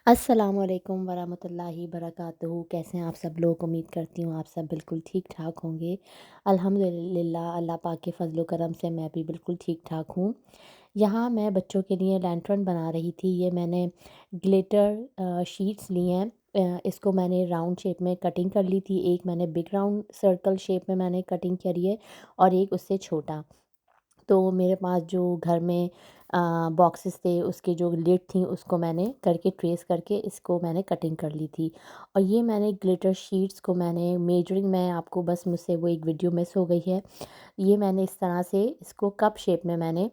अस्सलामुअलैकुम वरहमतुल्लाहि बरकातुहू। कैसे हैं आप सब लोग? उम्मीद करती हूँ आप सब बिल्कुल ठीक-ठाक होंगे। अल्हम्दुलिल्लाह अल्लाह पाक के फ़ज़ल व करम से मैं भी बिल्कुल ठीक-ठाक हूँ। यहाँ मैं बच्चों के लिए लैंटर्न बना रही थी। ये मैंने ग्लिटर शीट्स ली हैं। इसको मैंने राउंड शेप में कटिंग कर ली थी। एक मैंने बिग राउंड सर्कल शेप में मैंने कटिंग करी है और एक उससे छोटा। तो मेरे पास जो घर में बॉक्सेस थे उसकी जो लिड थी उसको मैंने करके ट्रेस करके इसको मैंने कटिंग कर ली थी। और ये मैंने ग्लिटर शीट्स को मैंने मेजरिंग में आपको बस मुझसे वो एक वीडियो मिस हो गई है। ये मैंने इस तरह से इसको कप शेप में मैंने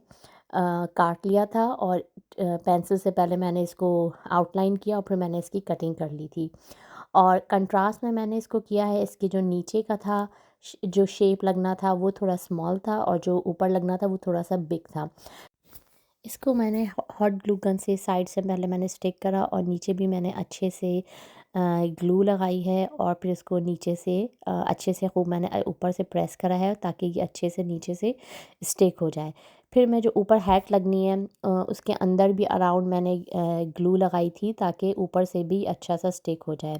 काट लिया था और पेंसिल से पहले मैंने इसको आउटलाइन किया और फिर मैंने इसकी कटिंग कर ली थी। और कंट्रास्ट में मैंने इसको किया है, इसके जो नीचे का था जो शेप लगना था वो थोड़ा स्मॉल था और जो ऊपर लगना था वो थोड़ा-सा बिग था। इसको मैंने हॉट ग्लू गन से साइड से पहले मैंने स्टिक करा और नीचे भी मैंने अच्छे से ग्लू लगाई है और फिर इसको नीचे से अच्छे से खूब मैंने ऊपर से प्रेस करा है ताकि ये अच्छे से नीचे से स्टिक हो जाए। फिर मैं जो ऊपर हैट लगनी है उसके अंदर भी अराउंड मैंने ग्लू लगाई थी ताकि ऊपर से भी अच्छा सा स्टिक हो जाए।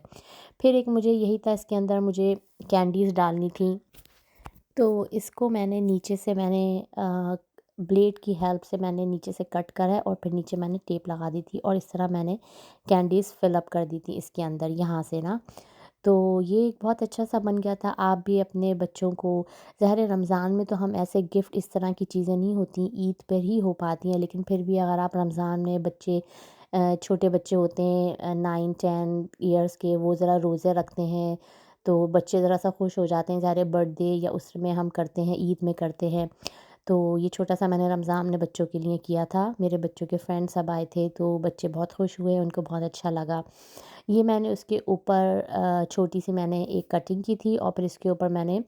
फिर एक मुझे यही था, इसके अंदर मुझे कैंडीज़ डालनी थी। तो इसको मैंने नीचे से मैंने ब्लेड की हेल्प से मैंने नीचे से कट करा है और फिर नीचे मैंने टेप लगा दी थी और इस तरह मैंने कैंडीज़ फिल अप कर दी थी इसके अंदर यहाँ से ना। तो ये एक बहुत अच्छा सा बन गया था। आप भी अपने बच्चों को, ज़ाहिर है रमज़ान में तो हम ऐसे गिफ्ट इस तरह की चीज़ें नहीं होती, ईद पर ही हो पाती हैं, लेकिन फिर भी अगर आप रमज़ान में बच्चे छोटे बच्चे होते हैं 9-10 ईयर्स के, वो ज़रा रोज़े रखते हैं, तो बच्चे ज़रा-सा खुश हो जाते हैं। ज़ाहिर है बर्थडे या उसमें हम करते हैं, ईद में करते हैं। तो ये छोटा-सा मैंने रमज़ान में बच्चों के लिए किया था। मेरे बच्चों के फ्रेंड्स सब आए थे, तो बच्चे बहुत खुश हुए, उनको बहुत अच्छा लगा। ये मैंने उसके ऊपर छोटी-सी मैंने एक कटिंग की थी और फिर इसके ऊपर मैंने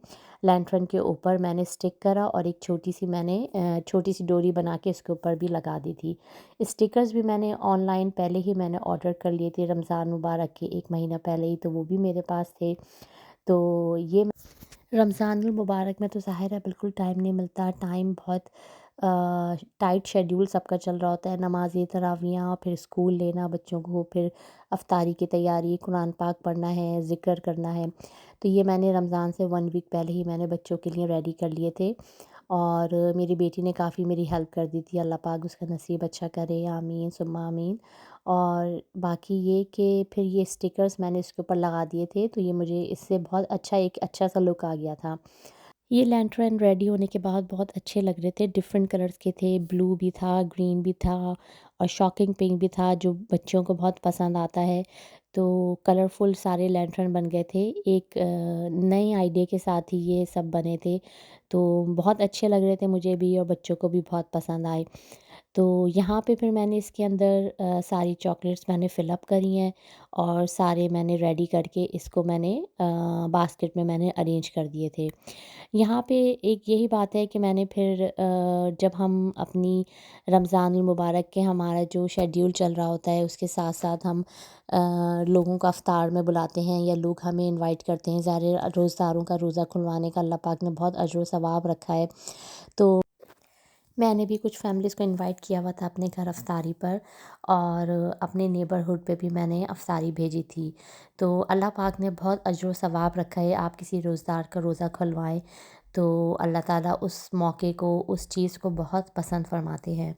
लैंटर्न के ऊपर मैंने स्टिक करा और एक छोटी-सी मैंने छोटी-सी डोरी बना के इसके ऊपर भी लगा दी थी। स्टिकर्स भी मैंने ऑनलाइन पहले ही मैंने ऑर्डर कर लिए थे रमज़ान मुबारक के 1 महीना पहले ही, तो वो भी मेरे पास थे। तो ये रमज़ानुल मुबारक में तो ज़ाहिर है बिल्कुल टाइम नहीं मिलता, टाइम बहुत टाइट शेड्यूल सबका चल रहा होता है, नमाज़ें, तरावियाँ, फिर स्कूल लेना बच्चों को, फिर अफ्तारी की तैयारी, कुरान पाक पढ़ना है, ज़िक्र करना है। तो ये मैंने रमज़ान से 1 वीक पहले ही मैंने बच्चों के लिए रेडी कर लिए थे और मेरी बेटी ने काफ़ी मेरी हेल्प कर दी थी, अल्लाह पाक उसका नसीब अच्छा करे, आमीन सुम्मा आमीन। और बाकी ये कि फिर ये स्टिकर्स मैंने इसके ऊपर लगा दिए थे, तो ये मुझे इससे बहुत अच्छा एक अच्छा-सा लुक आ गया था। ये लैंटर्न रेडी होने के बाद बहुत अच्छे लग रहे थे, डिफरेंट कलर्स के थे, ब्लू भी था, ग्रीन भी था और शॉकिंग पिंक भी था जो बच्चों को बहुत पसंद आता है। तो कलरफुल सारे लैंटर्न बन गए थे। एक नए आइडिया के साथ ही ये सब बने थे, तो बहुत अच्छे लग रहे थे मुझे भी और बच्चों को भी बहुत पसंद आए। तो यहाँ पे फिर मैंने इसके अंदर सारी चॉकलेट्स मैंने फ़िल अप करी हैं और सारे मैंने रेडी करके इसको मैंने बास्केट में मैंने अरेंज कर दिए थे। यहाँ पे एक यही बात है कि मैंने फिर जब हम अपनी रमज़ानुल मुबारक के हमारा जो शेड्यूल चल रहा होता है उसके साथ-साथ हम लोगों को इफ्तार में बुलाते हैं या लोग हमें इनवाइट करते हैं। ज़ाहिर है रोज़ेदारों का रोज़ा खुलवाने का अल्लाह पाक ने बहुत अजर व सवाब रखा है। तो मैंने भी कुछ फैमिलीज़ को इनवाइट किया हुआ था अपने घर अफ्तारी पर और अपने नेबरहुड पे भी मैंने अफ्तारी भेजी थी। तो अल्लाह पाक ने बहुत अजर व सवाब रखा है, आप किसी रोज़ेदार का रोज़ा खुलवाएँ तो अल्लाह ताला उस मौके को, उस चीज़ को बहुत पसंद फ़रमाते हैं।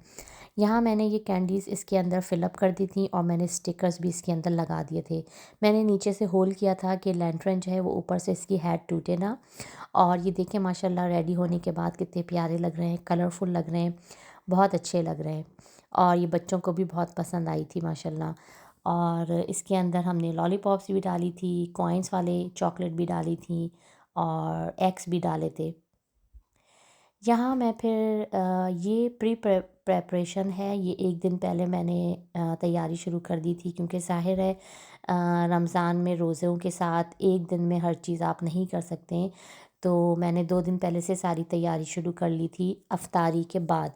यहाँ मैंने ये कैंडीज़ इसके अंदर फ़िल अप कर दी थी और मैंने स्टिकर्स भी इसके अंदर लगा दिए थे। मैंने नीचे से होल किया था कि लैंटर्न जो है वो ऊपर से इसकी हेड टूटे ना। और ये देखें माशाल्लाह रेडी होने के बाद कितने प्यारे लग रहे हैं, कलरफुल लग रहे हैं, बहुत अच्छे लग रहे हैं और ये बच्चों को भी बहुत पसंद आई थी माशाल्लाह। और इसके अंदर हमने लॉलीपॉप्स भी डाली थी, कॉइन्स वाले चॉकलेट भी डाली थी और एग्स भी डाले थे। यहाँ मैं फिर ये प्रेपरेशन है, ये 1 दिन पहले मैंने तैयारी शुरू कर दी थी क्योंकि ज़ाहिर है रमज़ान में रोज़ों के साथ 1 दिन में हर चीज़ आप नहीं कर सकते। तो मैंने 2 दिन पहले से सारी तैयारी शुरू कर ली थी अफ्तारी के बाद,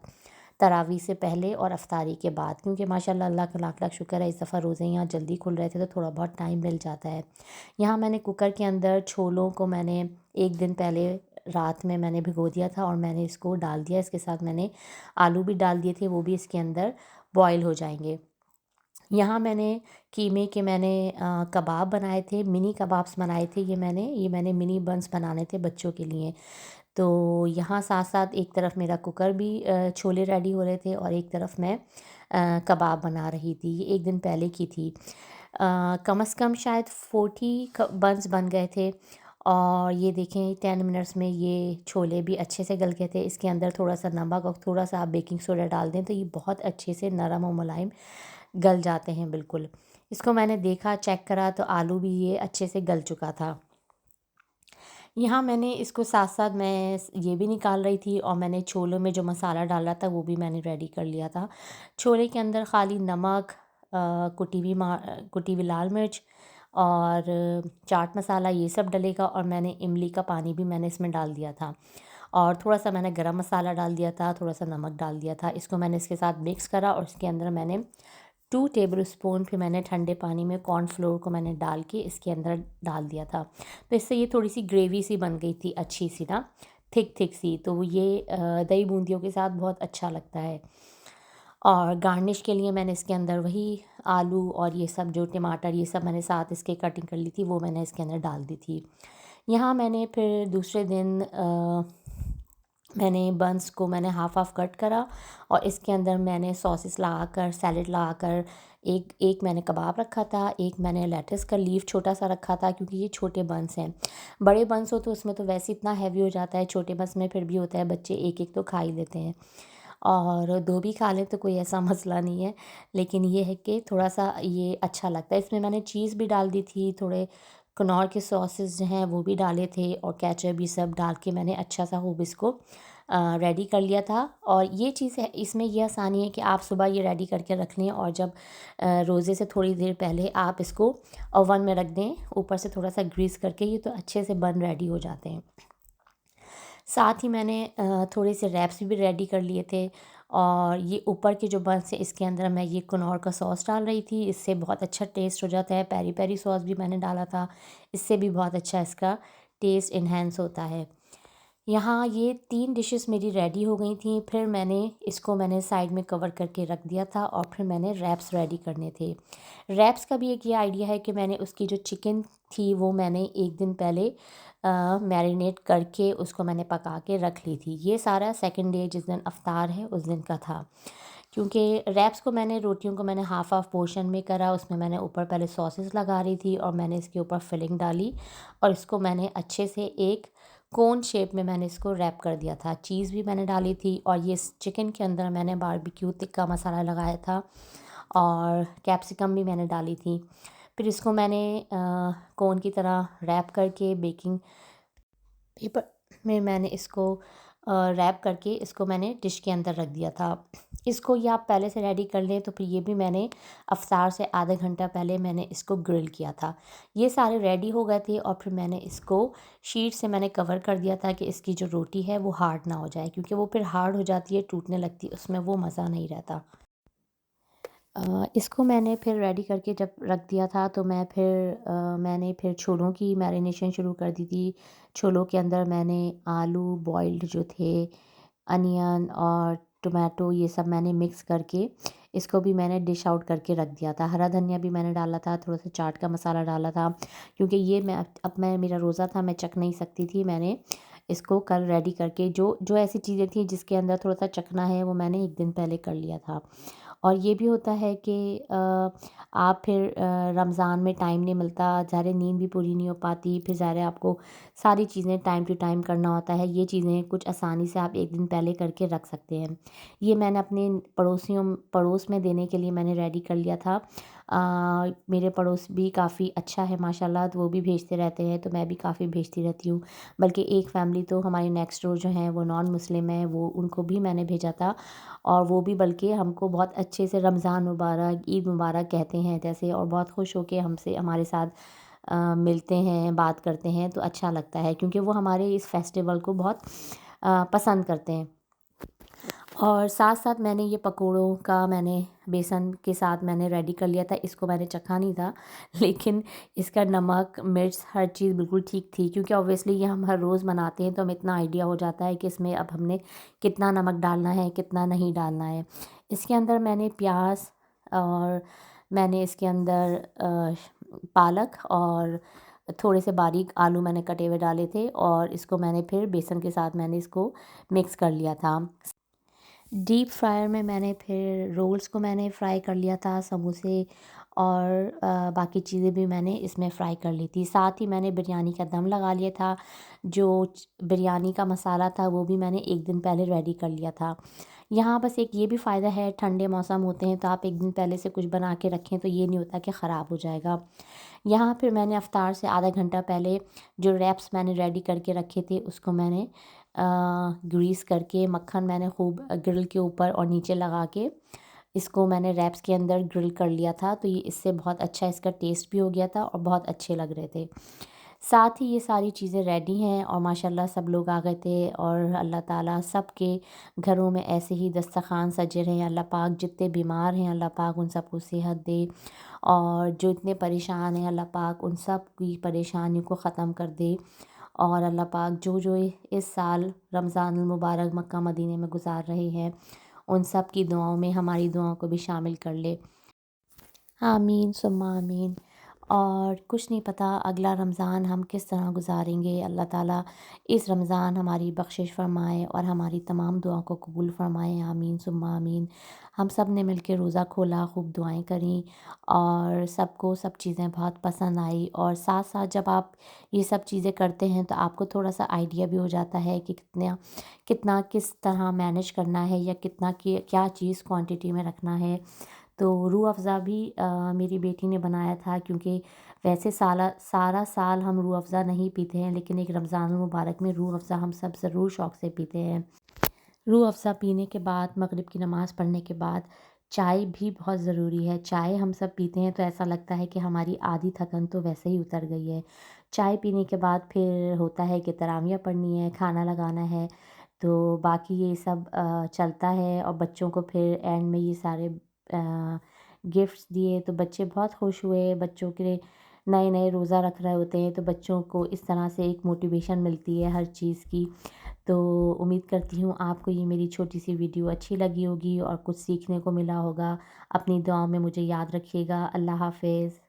तरावी से पहले और अफ्तारी के बाद क्योंकि माशाल्लाह अल्लाह का लाख-लाख शुक्र है इस दफ़ा रोज़े यहाँ जल्दी खुल रहे थे तो थोड़ा बहुत टाइम मिल जाता है। यहाँ मैंने कुकर के अंदर छोलों को मैंने 1 दिन पहले रात में मैंने भिगो दिया था और मैंने इसको डाल दिया। इसके साथ मैंने आलू भी डाल दिए थे, वो भी इसके अंदर बॉयल हो जाएँगे। यहाँ मैंने कीमे के कबाब बनाए थे, मिनी कबाब्स बनाए थे। ये मैंने मिनी बन्स बनाने थे बच्चों के लिए। तो यहाँ साथ-साथ एक तरफ मेरा कुकर भी छोले रेडी हो रहे थे और एक तरफ मैं कबाब बना रही थी। ये 1 दिन पहले की थी। कम से कम शायद 40 बन्स बन गए थे और ये देखें 10 मिनट्स में ये छोले भी अच्छे से गल गए थे। इसके अंदर थोड़ा-सा नमक और थोड़ा-सा आप बेकिंग सोडा डाल दें तो ये बहुत अच्छे से नरम और मुलायम गल जाते हैं बिल्कुल। इसको मैंने देखा, चेक करा तो आलू भी ये अच्छे से गल चुका था। यहाँ मैंने इसको साथ-साथ मैं ये भी निकाल रही थी और मैंने छोलों में जो मसाला डाला था वो भी मैंने रेडी कर लिया था। छोले के अंदर खाली नमक, कुटी हुई लाल मिर्च और चाट मसाला ये सब डलेगा और मैंने इमली का पानी भी मैंने इसमें डाल दिया था। और थोड़ा-सा मैंने गरम मसाला डाल दिया था, थोड़ा-सा नमक डाल दिया था। इसको मैंने इसके साथ मिक्स करा और इसके अंदर मैंने 2 टेबल स्पून फिर मैंने ठंडे पानी में कॉर्नफ्लोर को मैंने डाल के इसके अंदर डाल दिया था। तो इससे ये थोड़ी-सी ग्रेवी सी बन गई थी अच्छी-सी ना, थिक सी। तो ये दही बूंदियों के साथ बहुत अच्छा लगता है। और गार्निश के लिए मैंने इसके अंदर वही आलू और ये सब जो टमाटर ये सब मैंने साथ इसके कटिंग कर ली थी, वो मैंने इसके अंदर डाल दी थी। यहाँ मैंने फिर दूसरे दिन मैंने बन्स को मैंने हाफ़ कट करा और इसके अंदर मैंने सॉसेस लगाकर, सैलेड लगाकर एक एक मैंने कबाब रखा था, एक मैंने लेट्स का लीफ छोटा-सा रखा था क्योंकि ये छोटे बन्स हैं। बड़े बन्स हो तो उसमें तो वैसे इतना हेवी हो जाता है, छोटे बन्स में फिर भी होता है बच्चे एक-एक तो खा ही लेते हैं और 2 भी खा लें तो कोई ऐसा मसला नहीं है। लेकिन ये है कि थोड़ा-सा ये अच्छा लगता है। इसमें मैंने चीज़ भी डाल दी थी, थोड़े कनौर के सॉसेस जो हैं वो भी डाले थे और केचअप ये सब डाल के मैंने अच्छा-सा खूब इसको रेडी कर लिया था। और ये चीज़ है इसमें ये आसानी है कि आप सुबह ये रेडी करके रख लें और जब रोज़े से थोड़ी देर पहले आप इसको ओवन में रख दें, ऊपर से थोड़ा-सा ग्रीस करके ये तो अच्छे से बन रेडी हो जाते हैं। साथ ही मैंने थोड़े से रैप्स भी रेडी कर लिए थे और ये ऊपर के जो बन्स हैं इसके अंदर मैं ये कनौर का सॉस डाल रही थी। इससे बहुत अच्छा टेस्ट हो जाता है। पेरी-पेरी सॉस भी मैंने डाला था, इससे भी बहुत अच्छा इसका टेस्ट एनहांस होता है। यहाँ ये 3 डिशेस मेरी रेडी हो गई थी। फिर मैंने साइड में कवर करके रख दिया था और फिर मैंने रैप्स रेडी करने थे। रैप्स का भी एक ये आइडिया है कि मैंने उसकी जो चिकन थी वो मैंने 1 दिन पहले मैरिनेट करके उसको मैंने पका के रख ली थी। ये सारा सेकंड डे जिस दिन इफ्तार है उस दिन का था। क्योंकि रैप्स को मैंने रोटियों को मैंने हाफ़ पोर्शन में करा, उसमें मैंने ऊपर पहले सॉसेस लगा रही थी और मैंने इसके ऊपर फिलिंग डाली और इसको मैंने अच्छे से एक कोन शेप में मैंने इसको रैप कर दिया था। चीज़ भी मैंने डाली थी और ये चिकन के अंदर मैंने बारबेक्यू तिक्का मसाला लगाया था और कैप्सिकम भी मैंने डाली थी। फिर इसको मैंने कोन की तरह रैप करके बेकिंग पेपर में मैंने इसको रैप करके इसको मैंने डिश के अंदर रख दिया था। इसको या आप पहले से रेडी कर लें तो फिर ये भी मैंने इफ्तार से आधा घंटा पहले मैंने इसको ग्रिल किया था। ये सारे रेडी हो गए थे और फिर मैंने इसको शीट से मैंने कवर कर दिया था कि इसकी जो रोटी है वो हार्ड ना हो जाए क्योंकि वो फिर हार्ड हो जाती है, टूटने लगती है, उसमें वो मज़ा नहीं रहता। इसको मैंने फिर रेडी करके जब रख दिया था तो मैंने फिर छोलों की मैरिनेशन शुरू कर दी थी। छोलों के अंदर मैंने आलू बॉइल्ड जो थे, अनियन और टोमेटो ये सब मैंने मिक्स करके इसको भी मैंने डिश आउट करके रख दिया था। हरा धनिया भी मैंने डाला था, थोड़ा-सा चाट का मसाला डाला था क्योंकि ये मैं मेरा रोज़ा था, मैं चख नहीं सकती थी। मैंने इसको कल रेडी करके जो जो ऐसी चीज़ें थी जिसके अंदर थोड़ा-सा चखना है वो मैंने 1 दिन पहले कर लिया था। और ये भी होता है कि आप फिर रमज़ान में टाइम नहीं मिलता, ज़ाहिर है नींद भी पूरी नहीं हो पाती, फिर ज़ाहिर है आपको सारी चीज़ें टाइम टू टाइम करना होता है। ये चीज़ें कुछ आसानी से आप 1 दिन पहले करके रख सकते हैं। ये मैंने अपने पड़ोस में देने के लिए मैंने रेडी कर लिया था। मेरे पड़ोस भी काफ़ी अच्छा है माशाल्लाह, तो वो भी भेजते रहते हैं, तो मैं भी काफ़ी भेजती रहती हूँ। बल्कि एक फ़ैमिली तो हमारी नेक्स्ट डोर जो हैं वो नॉन मुस्लिम है, वो उनको भी मैंने भेजा था और वो भी बल्कि हमको बहुत अच्छे से रमज़ान मुबारक, ईद मुबारक कहते हैं जैसे और बहुत खुश होके हमसे हमारे साथ मिलते हैं, बात करते हैं तो अच्छा लगता है क्योंकि वो हमारे इस फेस्टिवल को बहुत पसंद करते हैं। और साथ-साथ मैंने ये पकोड़ों का मैंने बेसन के साथ मैंने रेडी कर लिया था, इसको मैंने चखा नहीं था लेकिन इसका नमक, मिर्च हर चीज़ बिल्कुल ठीक थी क्योंकि ऑब्वियसली ये हम हर रोज़ बनाते हैं तो हमें इतना आइडिया हो जाता है कि इसमें अब हमने कितना नमक डालना है, कितना नहीं डालना है। इसके अंदर मैंने प्याज़ और मैंने इसके अंदर पालक और थोड़े से बारीक आलू मैंने कटे हुए डाले थे और इसको मैंने फिर बेसन के साथ मैंने इसको मिक्स कर लिया था। डीप फ्रायर में मैंने फिर रोल्स को मैंने फ्राई कर लिया था, समोसे और बाकी चीज़ें भी मैंने इसमें फ्राई कर ली थी। साथ ही मैंने बिरयानी का दम लगा लिया था। जो बिरयानी का मसाला था वो भी मैंने 1 दिन पहले रेडी कर लिया था। यहाँ बस एक ये भी फ़ायदा है, ठंडे मौसम होते हैं तो आप 1 दिन पहले से कुछ बना के रखें तो ये नहीं होता कि ख़राब हो जाएगा। यहाँ फिर मैंने इफ्तार से आधा घंटा पहले जो रैप्स मैंने रेडी करके रखे थे उसको मैंने ग्रीस करके मक्खन मैंने खूब ग्रिल के ऊपर और नीचे लगा के इसको मैंने रैप्स के अंदर ग्रिल कर लिया था, तो ये इससे बहुत अच्छा इसका टेस्ट भी हो गया था और बहुत अच्छे लग रहे थे। साथ ही ये सारी चीज़ें रेडी हैं और माशाल्लाह सब लोग आ गए थे और अल्लाह ताला सबके घरों में ऐसे ही दस्तरख़्वान सजे रहें। अल्लाह पाक जितने बीमार हैं अल्लाह पाक उन सबको सेहत दे और जो इतने परेशान हैं अल्लाह पाक उन सब की परेशानियों को ख़त्म कर दे। और अल्लाह पाक जो इस साल रमज़ानुल मुबारक मक्का मदीने में गुज़ार रहे हैं, उन सब की दुआओं में हमारी दुआओं को भी शामिल कर ले। आमीन सुम्मा आमीन। और कुछ नहीं पता अगला रमज़ान हम किस तरह गुज़ारेंगे। अल्लाह ताला इस रमज़ान हमारी बख़्शिश फ़रमाए और हमारी तमाम दुआओं को कबूल फ़रमाए। आमीन सुम्मा आमीन। हम सब ने मिल के रोज़ा खोला, खूब दुआएँ करी और सबको सब चीज़ें बहुत पसंद आई। और साथ-साथ जब आप ये सब चीज़ें करते हैं तो आपको थोड़ा-सा आइडिया भी हो जाता है कि कितना कितना किस तरह मैनेज करना है या कितना क्या चीज़ क्वांटिटी में रखना है। तो रूह अफ़ज़ा भी मेरी बेटी ने बनाया था, क्योंकि वैसे सारा साल हम रूह अफ़ज़ा नहीं पीते हैं, लेकिन एक रमज़ानुल मुबारक में रूह अफ़ज़ा हम सब ज़रूर शौक़ से पीते हैं। रूह अफ़ज़ा पीने के बाद मग़रिब की नमाज़ पढ़ने के बाद चाय भी बहुत ज़रूरी है। चाय हम सब पीते हैं तो ऐसा लगता है कि हमारी आधी थकन तो वैसे ही उतर गई है। चाय पीने के बाद फिर होता है कि तरावियाँ पढ़नी है, खाना लगाना है, तो बाकी ये सब चलता है। और बच्चों को फिर एंड में ये सारे गिफ्ट्स दिए तो बच्चे बहुत खुश हुए। बच्चों के नए-नए रोज़ा रख रहे होते हैं तो बच्चों को इस तरह से एक मोटिवेशन मिलती है हर चीज़ की। तो उम्मीद करती हूँ आपको ये मेरी छोटी-सी वीडियो अच्छी लगी होगी और कुछ सीखने को मिला होगा। अपनी दुआओं में मुझे याद रखिएगा। अल्लाह हाफ़िज़।